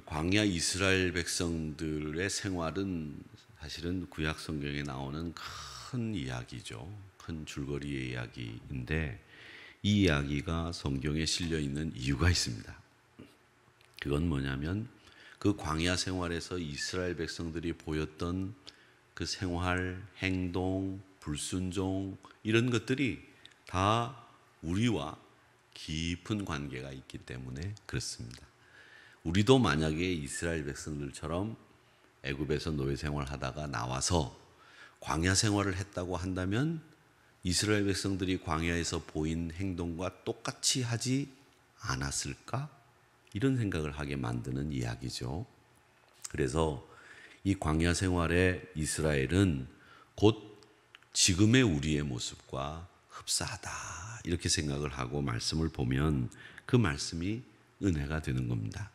광야 이스라엘 백성들의 생활은 사실은 구약 성경에 나오는 큰 이야기죠. 큰 줄거리의 이야기인데 이 이야기가 성경에 실려 있는 이유가 있습니다. 그건 뭐냐면 그 광야 생활에서 이스라엘 백성들이 보였던 그 생활, 행동, 불순종 이런 것들이 다 우리와 깊은 관계가 있기 때문에 그렇습니다. 우리도 만약에 이스라엘 백성들처럼 애굽에서 노예 생활하다가 나와서 광야 생활을 했다고 한다면 이스라엘 백성들이 광야에서 보인 행동과 똑같이 하지 않았을까? 이런 생각을 하게 만드는 이야기죠. 그래서 이 광야 생활의 이스라엘은 곧 지금의 우리의 모습과 흡사하다 이렇게 생각을 하고 말씀을 보면 그 말씀이 은혜가 되는 겁니다.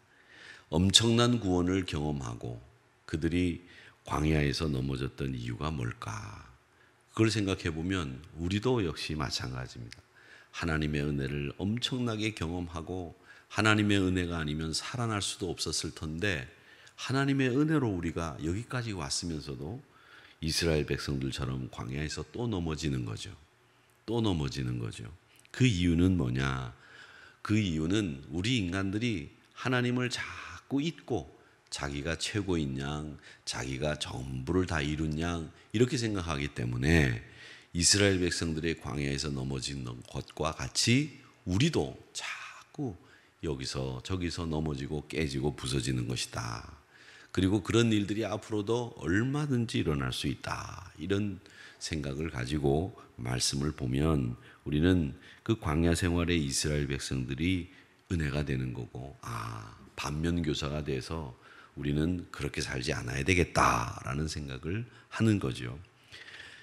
엄청난 구원을 경험하고 그들이 광야에서 넘어졌던 이유가 뭘까? 그걸 생각해 보면 우리도 역시 마찬가지입니다. 하나님의 은혜를 엄청나게 경험하고 하나님의 은혜가 아니면 살아날 수도 없었을 텐데 하나님의 은혜로 우리가 여기까지 왔으면서도 이스라엘 백성들처럼 광야에서 또 넘어지는 거죠. 또 넘어지는 거죠. 그 이유는 뭐냐? 그 이유는 우리 인간들이 하나님을 자꾸 잊고 자기가 최고인 양, 자기가 전부를 다 이룬 양 이렇게 생각하기 때문에 이스라엘 백성들의 광야에서 넘어진 것과 같이 우리도 자꾸 여기서 저기서 넘어지고 깨지고 부서지는 것이다. 그리고 그런 일들이 앞으로도 얼마든지 일어날 수 있다. 이런 생각을 가지고 말씀을 보면 우리는 그 광야 생활의 이스라엘 백성들이 은혜가 되는 거고 반면교사가 돼서 우리는 그렇게 살지 않아야 되겠다라는 생각을 하는 거죠.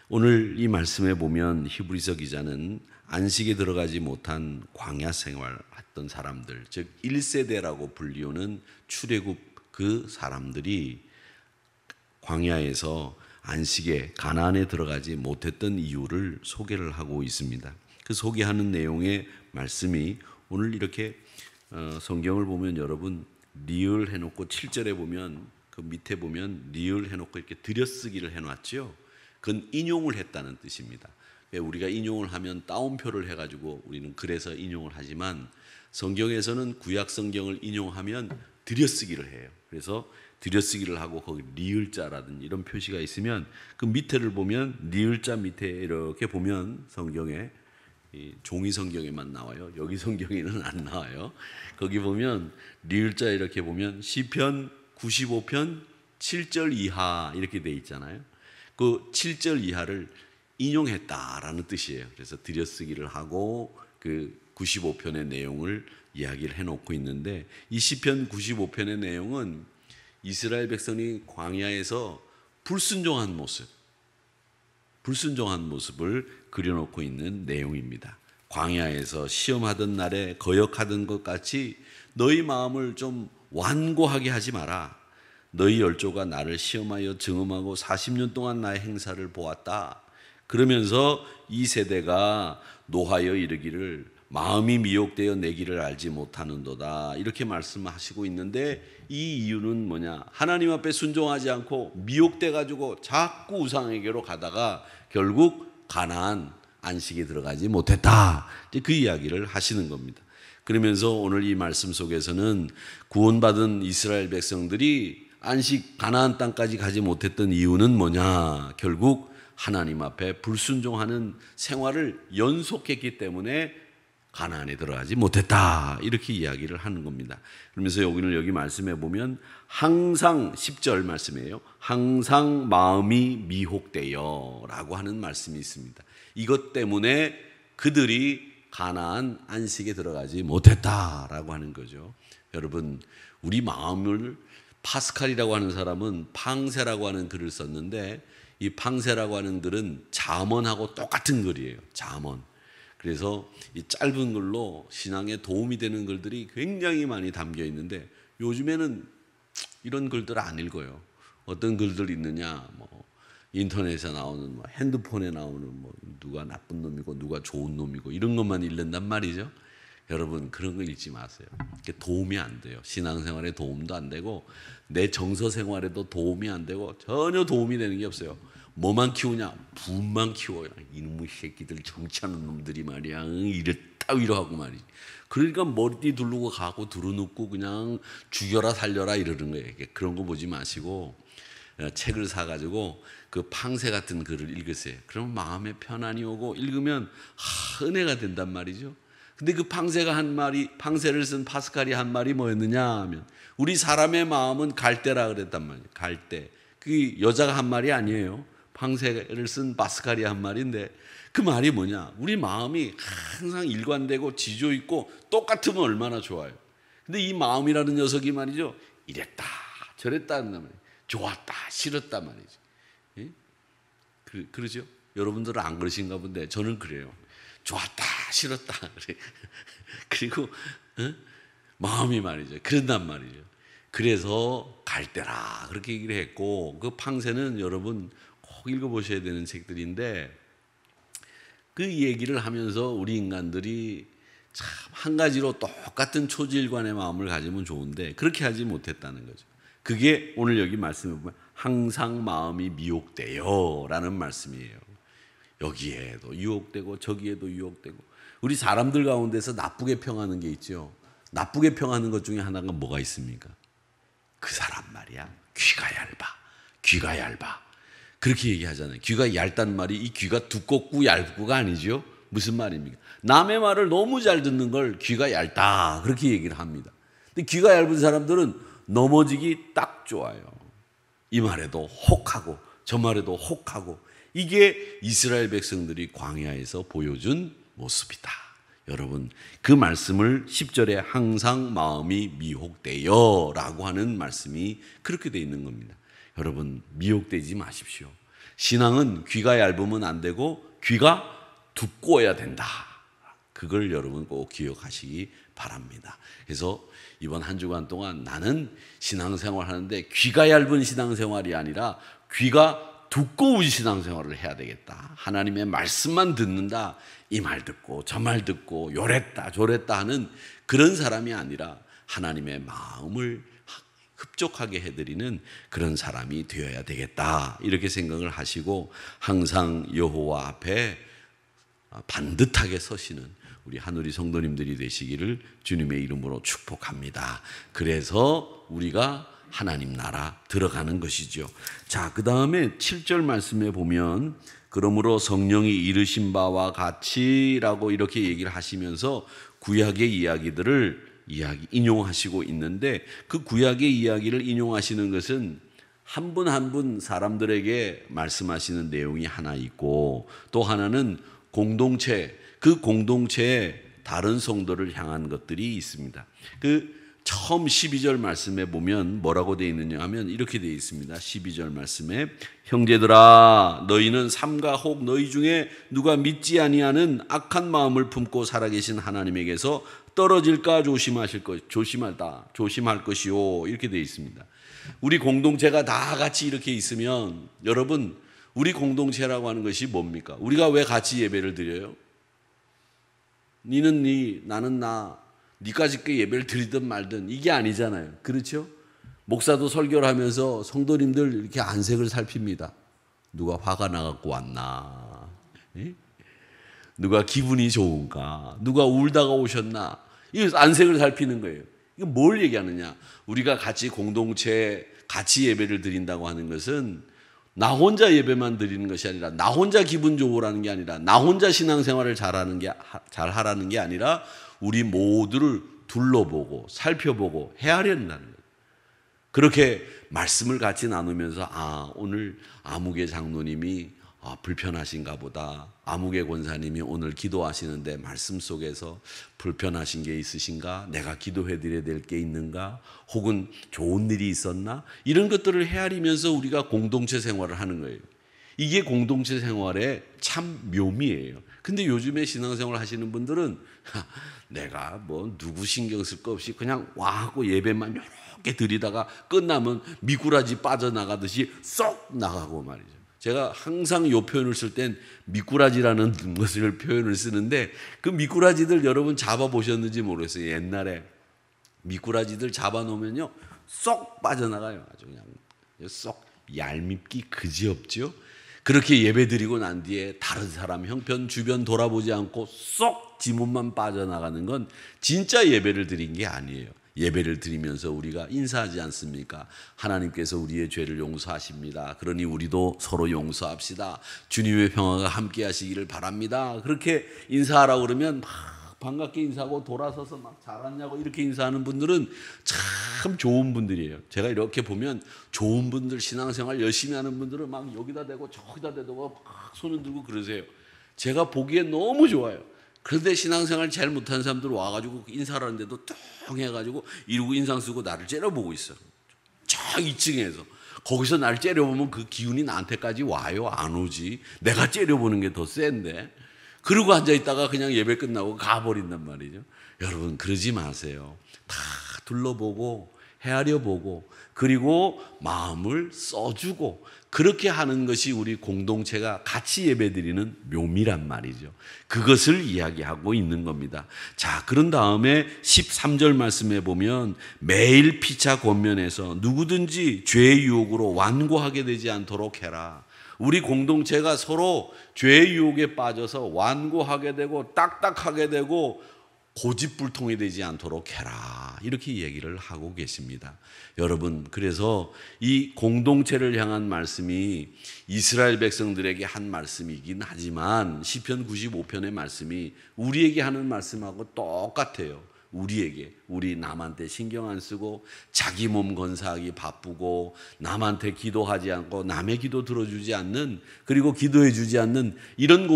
오늘 이 말씀에 보면 히브리서 기자는 안식에 들어가지 못한 광야 생활했던 사람들, 즉 1세대라고 불리우는 출애굽 그 사람들이 광야에서 안식에 가나안에 들어가지 못했던 이유를 소개를 하고 있습니다. 그 소개하는 내용의 말씀이 오늘 이렇게 성경을 보면 여러분 리을 해놓고 7절에 보면 그 밑에 보면 리을 해놓고 이렇게 들여쓰기를 해놨죠. 그건 인용을 했다는 뜻입니다. 우리가 인용을 하면 따옴표를 해가지고 우리는 그래서 인용을 하지만 성경에서는 구약 성경을 인용하면 들여쓰기를 해요. 그래서 들여쓰기를 하고 거기 리을자라든지 이런 표시가 있으면 그 밑에를 보면 리을자 밑에 이렇게 보면 성경에 종이 성경에만 나와요. 여기 성경에는 안 나와요. 거기 보면 리을자 이렇게 보면 시편 95편 7절 이하 이렇게 돼 있잖아요. 그 7절 이하를 인용했다라는 뜻이에요. 그래서 들여쓰기를 하고 그 95편의 내용을 이야기를 해놓고 있는데 이 시편 95편의 내용은 이스라엘 백성이 광야에서 불순종한 모습을 그려놓고 있는 내용입니다. 광야에서 시험하던 날에 거역하던 것 같이 너희 마음을 좀 완고하게 하지 마라. 너희 열조가 나를 시험하여 증험하고 40년 동안 나의 행사를 보았다. 그러면서 이 세대가 노하여 이르기를 마음이 미혹되어 내 길을 알지 못하는도다. 이렇게 말씀하시고 있는데 이 이유는 뭐냐? 하나님 앞에 순종하지 않고 미혹돼 가지고 자꾸 우상에게로 가다가 결국 가나안 안식에 들어가지 못했다. 그 이야기를 하시는 겁니다. 그러면서 오늘 이 말씀 속에서는 구원받은 이스라엘 백성들이 안식 가나안 땅까지 가지 못했던 이유는 뭐냐? 결국 하나님 앞에 불순종하는 생활을 연속했기 때문에 가나안에 들어가지 못했다. 이렇게 이야기를 하는 겁니다. 그러면서 여기 말씀해 보면 항상 10절 말씀이에요. 항상 마음이 미혹되어 라고 하는 말씀이 있습니다. 이것 때문에 그들이 가나안 안식에 들어가지 못했다라고 하는 거죠. 여러분 우리 마음을 파스칼이라고 하는 사람은 팡세라고 하는 글을 썼는데 이 팡세라고 하는 글은 잠언하고 똑같은 글이에요. 잠언. 그래서 이 짧은 글로 신앙에 도움이 되는 글들이 굉장히 많이 담겨 있는데 요즘에는 이런 글들 안 읽어요. 어떤 글들 있느냐? 인터넷에 나오는 핸드폰에 나오는 누가 나쁜 놈이고 누가 좋은 놈이고 이런 것만 읽는단 말이죠. 여러분 그런 거 읽지 마세요. 도움이 안 돼요. 신앙생활에 도움도 안 되고 내 정서 생활에도 도움이 안 되고 전혀 도움이 되는 게 없어요. 뭐만 키우냐? 분만 키워요. 이놈의 새끼들 정치하는 놈들이 말이야 이랬다 위로하고 말이지. 그러니까 머리띠 두르고 가고 두루눕고 그냥 죽여라 살려라 이러는 거예요. 그런 거 보지 마시고 책을 사가지고 그 팡세 같은 글을 읽으세요. 그러면 마음에 편안이 오고 읽으면 은혜가 된단 말이죠. 근데 그 팡세가 한 말이, 팡세를 쓴 파스칼이 한 말이 뭐였느냐 하면 우리 사람의 마음은 갈대라 그랬단 말이에요. 갈대. 그게 여자가 한 말이 아니에요. 팡세를 쓴 파스칼이 한 말인데 그 말이 뭐냐? 우리 마음이 항상 일관되고 지조 있고 똑같으면 얼마나 좋아요. 근데 이 마음이라는 녀석이 말이죠. 이랬다 저랬다 한단 말이에요. 좋았다 싫었다 말이죠. 예? 그러죠? 여러분들은 안 그러신가 본데 저는 그래요. 좋았다 싫었다 그리고 마음이 말이죠. 그런단 말이죠. 그래서 갈대라 그렇게 얘기를 했고 그 팡세는 여러분 꼭 읽어보셔야 되는 책들인데 그 얘기를 하면서 우리 인간들이 참 한 가지로 똑같은 초질관의 마음을 가지면 좋은데 그렇게 하지 못했다는 거죠. 그게 오늘 여기 말씀해 보면 항상 마음이 미혹돼요 라는 말씀이에요. 여기에도 유혹되고 저기에도 유혹되고 우리 사람들 가운데서 나쁘게 평하는 게 있죠. 나쁘게 평하는 것 중에 하나가 뭐가 있습니까? 그 사람 말이야 귀가 얇아 그렇게 얘기하잖아요. 귀가 얇단 말이 이 귀가 두껍고 얇고가 아니죠. 무슨 말입니까? 남의 말을 너무 잘 듣는 걸 귀가 얇다 그렇게 얘기를 합니다. 근데 귀가 얇은 사람들은 넘어지기 딱 좋아요. 이 말에도 혹하고 저 말에도 혹하고 이게 이스라엘 백성들이 광야에서 보여준 모습이다. 여러분 그 말씀을 10절에 항상 마음이 미혹돼요 라고 하는 말씀이 그렇게 돼 있는 겁니다. 여러분 미혹되지 마십시오. 신앙은 귀가 얇으면 안 되고 귀가 두꺼워야 된다. 그걸 여러분 꼭 기억하시기 바랍니다. 그래서 이번 한 주간 동안 나는 신앙생활 하는데 귀가 얇은 신앙생활이 아니라 귀가 두꺼운 신앙생활을 해야 되겠다. 하나님의 말씀만 듣는다. 이 말 듣고 저 말 듣고 요랬다 저랬다 하는 그런 사람이 아니라 하나님의 마음을 흡족하게 해드리는 그런 사람이 되어야 되겠다. 이렇게 생각을 하시고 항상 여호와 앞에 반듯하게 서시는 우리 한우리 성도님들이 되시기를 주님의 이름으로 축복합니다. 그래서 우리가 하나님 나라 들어가는 것이죠. 자, 그 다음에 7절 말씀에 보면 그러므로 성령이 이르신 바와 같이라고 이렇게 얘기를 하시면서 구약의 이야기들을 인용하시고 있는데 그 구약의 이야기를 인용하시는 것은 한 분 한 분 사람들에게 말씀하시는 내용이 하나 있고 또 하나는 공동체, 그 공동체에 다른 성도를 향한 것들이 있습니다. 그 처음 12절 말씀에 보면 뭐라고 되어 있느냐 하면 이렇게 되어 있습니다. 12절 말씀에 형제들아 너희는 삼가 혹 너희 중에 누가 믿지 아니하는 악한 마음을 품고 살아계신 하나님에게서 떨어질까 조심할 것이요 이렇게 되어 있습니다. 우리 공동체가 다 같이 이렇게 있으면 여러분 우리 공동체라고 하는 것이 뭡니까? 우리가 왜 같이 예배를 드려요? 니는 니, 나는 나, 니까지 그 예배를 드리든 말든 이게 아니잖아요. 그렇죠? 목사도 설교를 하면서 성도님들 이렇게 안색을 살핍니다. 누가 화가 나갖고 왔나? 에? 누가 기분이 좋은가? 누가 울다가 오셨나? 이 안색을 살피는 거예요. 이거 뭘 얘기하느냐? 우리가 같이 공동체, 같이 예배를 드린다고 하는 것은 나 혼자 예배만 드리는 것이 아니라 나 혼자 기분 좋으라는 게 아니라 나 혼자 신앙생활을 잘하라는 게 아니라 우리 모두를 둘러보고 살펴보고 헤아려낸다는 거예요. 그렇게 말씀을 같이 나누면서 오늘 아무개 장로님이 불편하신가 보다. 아무개 권사님이 오늘 기도하시는데 말씀 속에서 불편하신 게 있으신가? 내가 기도해 드려야 될 게 있는가? 혹은 좋은 일이 있었나? 이런 것들을 헤아리면서 우리가 공동체 생활을 하는 거예요. 이게 공동체 생활의 참 묘미예요. 근데 요즘에 신앙생활 하시는 분들은 내가 뭐 누구 신경 쓸 거 없이 그냥 와 하고 예배만 여러 개 드리다가 끝나면 미꾸라지 빠져나가듯이 쏙 나가고 말이죠. 제가 항상 요 표현을 쓸 땐 미꾸라지라는 것을 표현을 쓰는데, 그 미꾸라지들 여러분 잡아보셨는지 모르겠어요. 옛날에 미꾸라지들 잡아놓으면요 쏙 빠져나가요. 아주 그냥 쏙, 얄밉기 그지없죠. 그렇게 예배드리고 난 뒤에 다른 사람 형편 주변 돌아보지 않고 쏙 지문만 빠져나가는 건 진짜 예배를 드린 게 아니에요. 예배를 드리면서 우리가 인사하지 않습니까? 하나님께서 우리의 죄를 용서하십니다. 그러니 우리도 서로 용서합시다. 주님의 평화가 함께 하시기를 바랍니다. 그렇게 인사하라고 그러면 막 반갑게 인사하고 돌아서서 막 잘왔냐고 이렇게 인사하는 분들은 참 좋은 분들이에요. 제가 이렇게 보면 좋은 분들, 신앙생활 열심히 하는 분들은 막 여기다 대고 저기다 대고 막 손을 들고 그러세요. 제가 보기엔 너무 좋아요. 그런데 신앙생활 잘 못하는 사람들 와가지고 인사를 하는데도 뚱 해가지고 이러고 인상 쓰고 나를 째려보고 있어. 저 2층에서. 거기서 나를 째려보면 그 기운이 나한테까지 와요? 안 오지. 내가 째려보는 게 더 센데. 그러고 앉아있다가 그냥 예배 끝나고 가버린단 말이죠. 여러분 그러지 마세요. 다 둘러보고 헤아려보고 그리고 마음을 써주고 그렇게 하는 것이 우리 공동체가 같이 예배드리는 묘미란 말이죠. 그것을 이야기하고 있는 겁니다. 자, 그런 다음에 13절 말씀에 보면 매일 피차 권면해서 누구든지 죄의 유혹으로 완고하게 되지 않도록 해라. 우리 공동체가 서로 죄의 유혹에 빠져서 완고하게 되고 딱딱하게 되고 고집불통이 되지 않도록 해라. 이렇게 얘기를 하고 계십니다. 여러분, 그래서 이 공동체를 향한 말씀이 이스라엘 백성들에게 한 말씀이긴 하지만 시편 95편의 말씀이 우리에게 하는 말씀하고 똑같아요. 우리에게, 우리 남한테 신경 안 쓰고 자기 몸 건사하기 바쁘고 남한테 기도하지 않고 남의 기도 들어주지 않는, 그리고 기도해 주지 않는 이런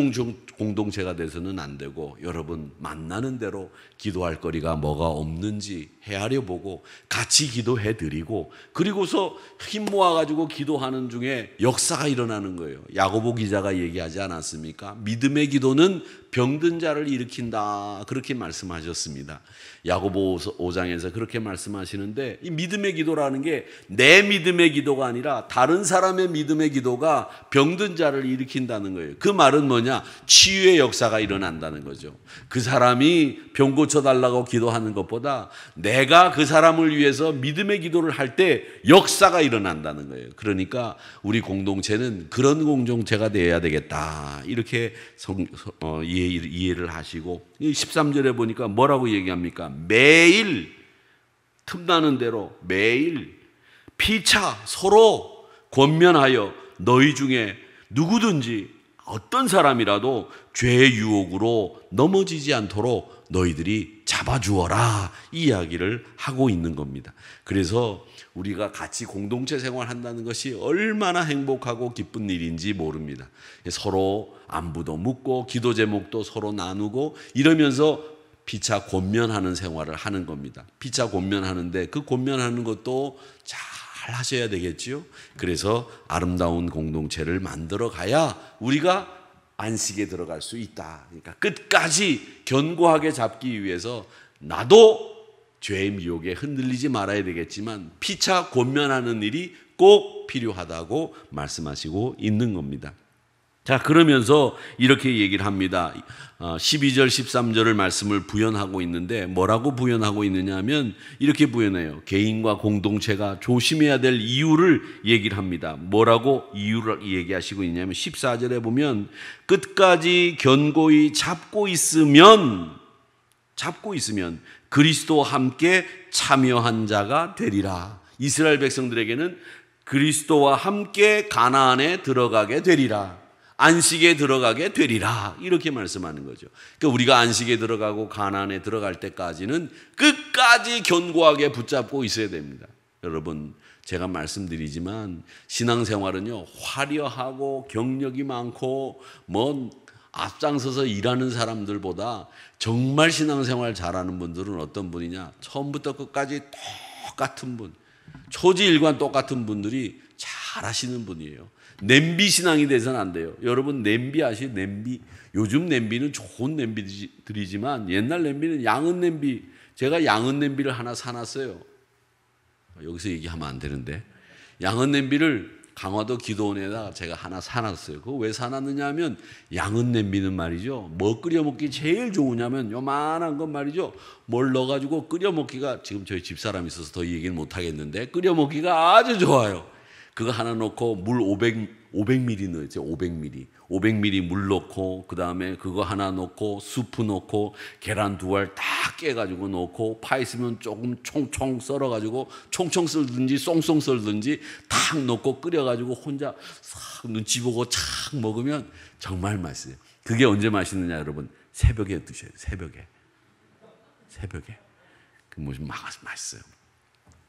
공동체가 돼서는 안 되고, 여러분 만나는 대로 기도할 거리가 뭐가 없는지 헤아려 보고 같이 기도해 드리고, 그리고서 힘 모아가지고 기도하는 중에 역사가 일어나는 거예요. 야고보 기자가 얘기하지 않았습니까? 믿음의 기도는 병든 자를 일으킨다, 그렇게 말씀하셨습니다. 야고보 5장에서 그렇게 말씀하시는데, 이 믿음의 기도라는 게 내 믿음의 기도가 아니라 다른 사람의 믿음의 기도가 병든 자를 일으킨다는 거예요. 그 말은 뭐냐? 치유의 역사가 일어난다는 거죠. 그 사람이 병 고쳐달라고 기도하는 것보다 내가 그 사람을 위해서 믿음의 기도를 할 때 역사가 일어난다는 거예요. 그러니까 우리 공동체는 그런 공동체가 되어야 되겠다, 이렇게 이해를 하시고, 13절에 보니까 뭐라고 얘기합니까? 매일 틈나는 대로 매일 피차 서로 권면하여 너희 중에 누구든지 어떤 사람이라도 죄의 유혹으로 넘어지지 않도록 너희들이 잡아주어라, 이 이야기를 하고 있는 겁니다. 그래서 우리가 같이 공동체 생활한다는 것이 얼마나 행복하고 기쁜 일인지 모릅니다. 서로 안부도 묻고 기도 제목도 서로 나누고 이러면서 피차 권면하는 생활을 하는 겁니다. 피차 권면하는데 그 권면하는 것도 잘 하셔야 되겠지요. 그래서 아름다운 공동체를 만들어 가야 우리가 안식에 들어갈 수 있다. 그러니까 끝까지 견고하게 잡기 위해서 나도 죄의 미혹에 흔들리지 말아야 되겠지만 피차 권면하는 일이 꼭 필요하다고 말씀하시고 있는 겁니다. 자, 그러면서 이렇게 얘기를 합니다. 12절 13절을 말씀을 부연하고 있는데 뭐라고 부연하고 있느냐 하면 이렇게 부연해요. 개인과 공동체가 조심해야 될 이유를 얘기를 합니다. 뭐라고 이유를 얘기하시고 있냐면 14절에 보면 끝까지 견고히 잡고 있으면 그리스도와 함께 참여한 자가 되리라. 이스라엘 백성들에게는 그리스도와 함께 가나안에 들어가게 되리라. 안식에 들어가게 되리라, 이렇게 말씀하는 거죠. 그러니까 우리가 안식에 들어가고 가나안에 들어갈 때까지는 끝까지 견고하게 붙잡고 있어야 됩니다. 여러분, 제가 말씀드리지만 신앙생활은요, 화려하고 경력이 많고 앞장서서 일하는 사람들보다 정말 신앙생활 잘하는 분들은 어떤 분이냐? 처음부터 끝까지 똑같은 분, 초지일관 똑같은 분들이 잘하시는 분이에요. 냄비 신앙이 돼서는 안 돼요. 여러분 냄비 아시죠? 냄비. 요즘 냄비는 좋은 냄비들이지만 옛날 냄비는 양은 냄비. 제가 양은 냄비를 하나 사놨어요. 여기서 얘기하면 안 되는데, 양은 냄비를 강화도 기도원에다가 제가 하나 사놨어요. 그거 왜 사놨느냐 하면 양은 냄비는 말이죠. 뭐 끓여 먹기 제일 좋으냐면 요만한 건 말이죠. 뭘 넣어가지고 끓여 먹기가, 지금 저희 집사람이 있어서 더 얘기는 못 하겠는데 끓여 먹기가 아주 좋아요. 그거 하나 넣고 물 500ml 넣었죠. 500ml 물 넣고, 그 다음에 그거 하나 넣고 수프 넣고 계란 2알 딱 깨가지고 넣고, 파 있으면 조금 총총 썰어가지고 총총 썰든지 쏭쏭 썰든지 탁 넣고 끓여가지고 혼자 싹 눈치 보고 착 먹으면 정말 맛있어요. 그게 언제 맛있느냐 여러분? 새벽에 드셔요. 새벽에. 그 뭐좀 맛있어요.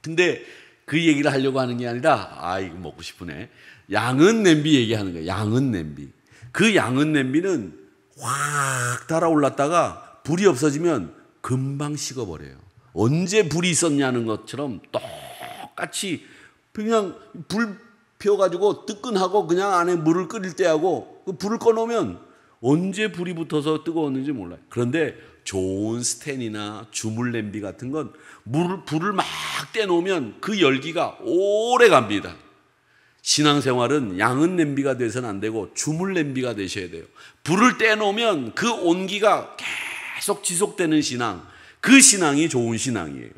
근데 그 얘기를 하려고 하는 게 아니라, 이거 먹고 싶으네. 양은 냄비 얘기하는 거예요. 양은 냄비. 그 양은 냄비는 확 달아올랐다가 불이 없어지면 금방 식어버려요. 언제 불이 있었냐는 것처럼 똑같이 그냥 불 피워가지고 뜨끈하고 그냥 안에 물을 끓일 때하고 그 불을 꺼놓으면 언제 불이 붙어서 뜨거웠는지 몰라요. 그런데 좋은 스텐이나 주물 냄비 같은 건 불을 막 떼놓으면 그 열기가 오래 갑니다. 신앙생활은 양은 냄비가 돼서는 안 되고 주물 냄비가 되셔야 돼요. 불을 떼놓으면 그 온기가 계속 지속되는 신앙, 그 신앙이 좋은 신앙이에요.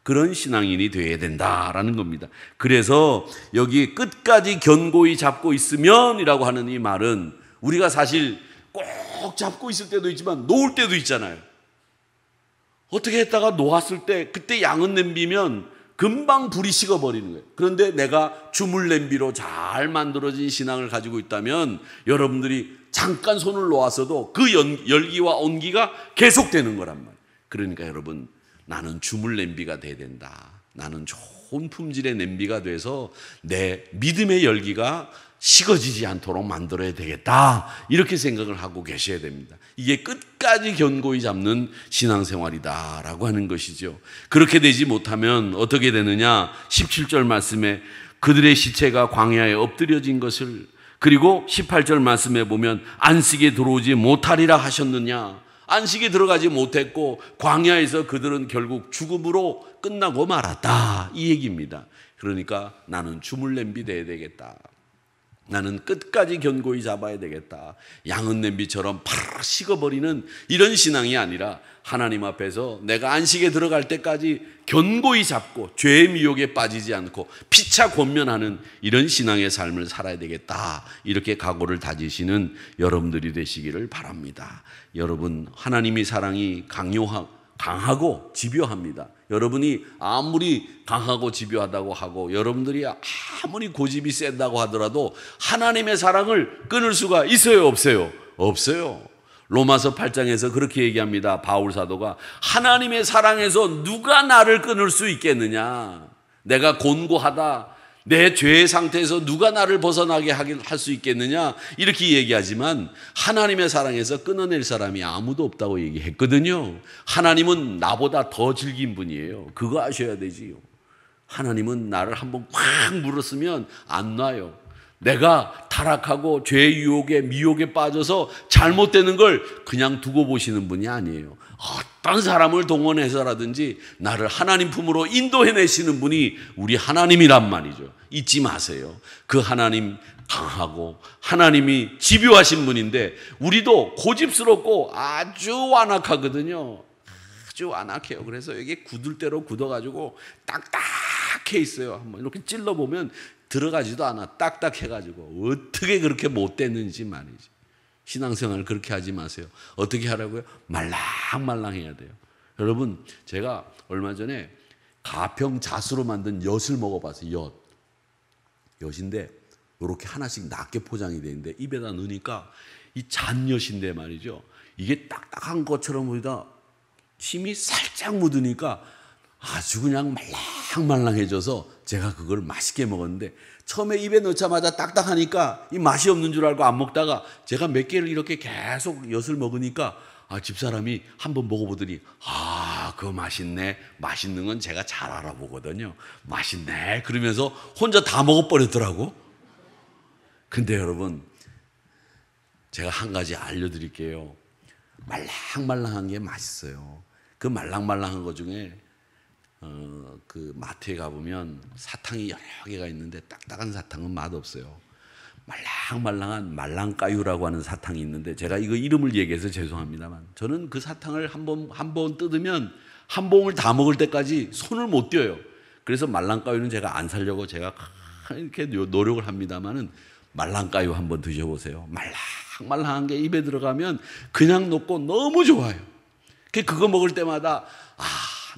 그런 신앙인이 되어야 된다라는 겁니다. 그래서 여기 끝까지 견고히 잡고 있으면 이라고 하는 이 말은 우리가 사실 꼭 잡고 있을 때도 있지만 놓을 때도 있잖아요. 어떻게 했다가 놓았을 때 그때 양은 냄비면 금방 불이 식어버리는 거예요. 그런데 내가 주물 냄비로 잘 만들어진 신앙을 가지고 있다면 여러분들이 잠깐 손을 놓았어도 그 열기와 온기가 계속되는 거란 말이에요. 그러니까 여러분, 나는 주물 냄비가 돼야 된다. 나는 좋은 품질의 냄비가 돼서 내 믿음의 열기가 식어지지 않도록 만들어야 되겠다. 이렇게 생각을 하고 계셔야 됩니다. 이게 끝까지 견고히 잡는 신앙생활이다라고 하는 것이죠. 그렇게 되지 못하면 어떻게 되느냐? 17절 말씀에 그들의 시체가 광야에 엎드려진 것을, 그리고 18절 말씀에 보면 안식에 들어오지 못하리라 하셨느냐? 안식에 들어가지 못했고 광야에서 그들은 결국 죽음으로 끝나고 말았다, 이 얘기입니다. 그러니까 나는 주물 냄비 돼야 되겠다. 나는 끝까지 견고히 잡아야 되겠다. 양은 냄비처럼 팍 식어버리는 이런 신앙이 아니라 하나님 앞에서 내가 안식에 들어갈 때까지 견고히 잡고 죄의 미혹에 빠지지 않고 피차 권면하는 이런 신앙의 삶을 살아야 되겠다. 이렇게 각오를 다지시는 여러분들이 되시기를 바랍니다. 여러분, 하나님의 사랑이 강하고 집요합니다. 여러분이 아무리 강하고 집요하다고 하고 여러분들이 아무리 고집이 센다고 하더라도 하나님의 사랑을 끊을 수가 있어요, 없어요? 없어요. 로마서 8장에서 그렇게 얘기합니다. 바울 사도가 하나님의 사랑에서 누가 나를 끊을 수 있겠느냐? 내가 곤고하다, 내 죄의 상태에서 누가 나를 벗어나게 할 수 있겠느냐? 이렇게 얘기하지만 하나님의 사랑에서 끊어낼 사람이 아무도 없다고 얘기했거든요. 하나님은 나보다 더 질긴 분이에요. 그거 아셔야 되지요. 하나님은 나를 한번 꽉 물었으면 안 놔요. 내가 타락하고 죄의 유혹에 미혹에 빠져서 잘못되는 걸 그냥 두고 보시는 분이 아니에요. 어떤 사람을 동원해서라든지 나를 하나님 품으로 인도해내시는 분이 우리 하나님이란 말이죠. 잊지 마세요. 그 하나님 강하고 하나님이 집요하신 분인데 우리도 고집스럽고 아주 완악하거든요. 아주 완악해요. 그래서 여기 굳을 대로 굳어가지고 딱딱해 있어요. 한번 이렇게 찔러보면 들어가지도 않아. 딱딱해가지고 어떻게 그렇게 못 됐는지 말이지. 신앙생활을 그렇게 하지 마세요. 어떻게 하라고요? 말랑말랑해야 돼요. 여러분, 제가 얼마 전에 가평 자수로 만든 엿을 먹어봤어요. 엿인데 이렇게 하나씩 낮게 포장이 되어 있는데 입에다 넣으니까 이 잔엿인데 말이죠. 이게 딱딱한 것처럼 보이다 침이 살짝 묻으니까 아주 그냥 말랑말랑해져서 제가 그걸 맛있게 먹었는데 처음에 입에 넣자마자 딱딱하니까 이 맛이 없는 줄 알고 안 먹다가 제가 몇 개를 이렇게 계속 엿을 먹으니까 집사람이 한번 먹어보더니 그거 맛있네. 맛있는 건 제가 잘 알아보거든요. 맛있네. 그러면서 혼자 다 먹어버렸더라고. 근데 여러분, 제가 한 가지 알려드릴게요. 말랑말랑한 게 맛있어요. 그 말랑말랑한 것 중에 그 마트에 가보면 사탕이 여러 개가 있는데 딱딱한 사탕은 맛없어요. 말랑말랑한 말랑까유라고 하는 사탕이 있는데 제가 이거 이름을 얘기해서 죄송합니다만 저는 그 사탕을 한 번 뜯으면 한 봉을 다 먹을 때까지 손을 못 떼어요. 그래서 말랑까유는 제가 안 사려고 제가 이렇게 노력을 합니다만은 말랑까유 한번 드셔보세요. 말랑말랑한 게 입에 들어가면 그냥 녹고 너무 좋아요. 그거 먹을 때마다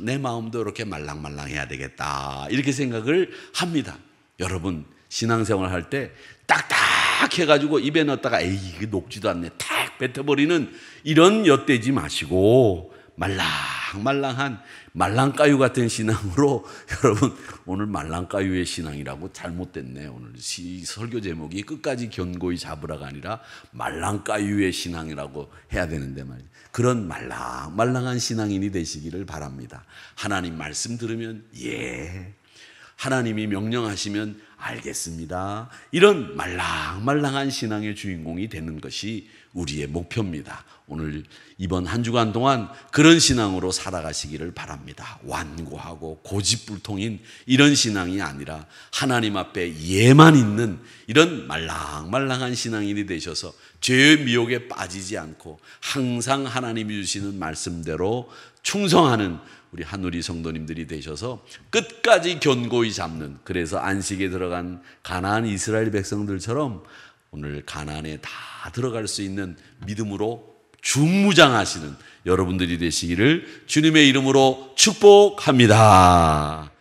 내 마음도 이렇게 말랑말랑해야 되겠다 이렇게 생각을 합니다. 여러분 신앙생활 할 때 딱딱해가지고 입에 넣었다가 이게 녹지도 않네 탁 뱉어버리는 이런 엿되지 마시고 말랑말랑한 말랑까유 같은 신앙으로 여러분 오늘 말랑까유의 신앙이라고 잘못됐네. 오늘 설교 제목이 끝까지 견고히 잡으라가 아니라 말랑까유의 신앙이라고 해야 되는데 말이에요. 그런 말랑말랑한 신앙인이 되시기를 바랍니다. 하나님 말씀 들으면 예, 하나님이 명령하시면 알겠습니다. 이런 말랑말랑한 신앙의 주인공이 되는 것이 우리의 목표입니다. 오늘 이번 한 주간 동안 그런 신앙으로 살아가시기를 바랍니다. 완고하고 고집불통인 이런 신앙이 아니라 하나님 앞에 예만 있는 이런 말랑말랑한 신앙인이 되셔서 죄의 미혹에 빠지지 않고 항상 하나님이 주시는 말씀대로 충성하는 우리 한우리 성도님들이 되셔서 끝까지 견고히 잡는, 그래서 안식에 들어간 가나안 이스라엘 백성들처럼 오늘 가나안에 다 들어갈 수 있는 믿음으로 중무장하시는 여러분들이 되시기를 주님의 이름으로 축복합니다.